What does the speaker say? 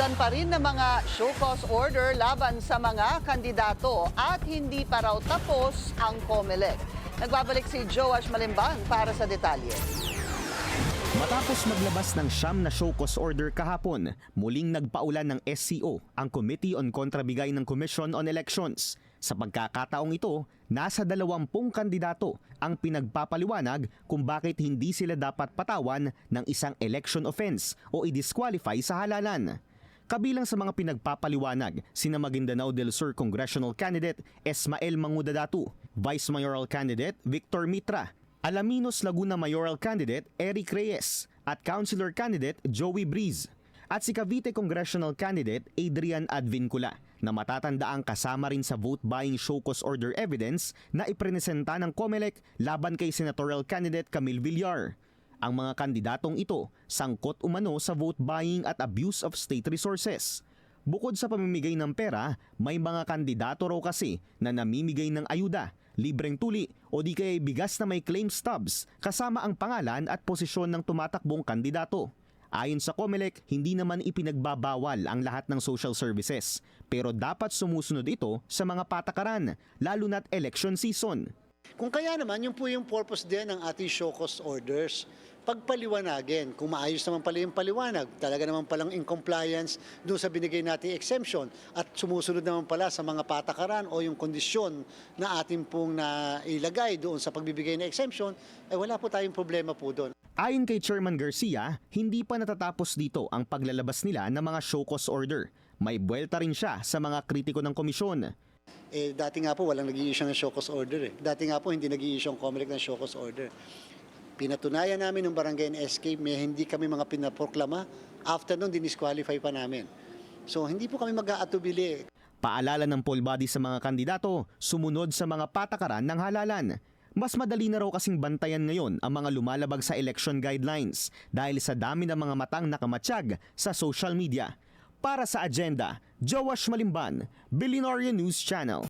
Pinapalibunan pa rin ng mga show cause order laban sa mga kandidato at hindi pa raw tapos ang COMELEC. Nagbabalik si Joash Malimban para sa detalye. Matapos maglabas ng siyam na show cause order kahapon, muling nagpaulan ng SCO ang Committee on Kontrabigay ng Commission on Elections. Sa pagkakataong ito, nasa 20 kandidato ang pinagpapaliwanag kung bakit hindi sila dapat patawan ng isang election offense o i-disqualify sa halalan. Kabilang sa mga pinagpapaliwanag, sina Maguindanao del Sur Congressional Candidate Esmael Mangudadatu, Vice Mayoral Candidate Victor Mitra, Alaminos Laguna Mayoral Candidate Eric Reyes at Councilor Candidate Joey Breeze at si Cavite Congressional Candidate Adrian Advincula na matatandaang kasama rin sa vote-buying show cause order evidence na iprenesenta ng COMELEC laban kay Senatorial Candidate Camille Villar. Ang mga kandidatong ito sangkot umano sa vote-buying at abuse of state resources. Bukod sa pamimigay ng pera, may mga kandidato raw kasi na namimigay ng ayuda, libreng tuli o di kaya bigas na may claim stubs kasama ang pangalan at posisyon ng tumatakbong kandidato. Ayon sa COMELEC, hindi naman ipinagbabawal ang lahat ng social services, pero dapat sumusunod ito sa mga patakaran, lalo na't election season. Kung kaya naman, yun po yung purpose din ng ating show cause orders. Pagpaliwanagin, kung maayos naman pala yung paliwanag, talaga naman palang in compliance doon sa binigay nating exemption at sumusunod naman pala sa mga patakaran o yung kondisyon na ating pong nailagay doon sa pagbibigay ng exemption, wala po tayong problema po doon. Ayon kay Chairman Garcia, hindi pa natatapos dito ang paglalabas nila ng mga show cause order. May buwelta rin siya sa mga kritiko ng komisyon. Dati nga po walang nag-i-issue ng show cause order. Dati nga po hindi nag-i-issue ang COMELEC ng show cause order. Pinatunayan namin ng barangay SK, may hindi kami mga pinaproklama. After nun, dinisqualify pa namin. So hindi po kami mag-aatubili. Paalala ng poll body sa mga kandidato, sumunod sa mga patakaran ng halalan. Mas madali na raw kasing bantayan ngayon ang mga lumalabag sa election guidelines dahil sa dami ng mga matang nakamatsyag sa social media. Para sa Agenda, Joash Malimban, Billionaire News Channel.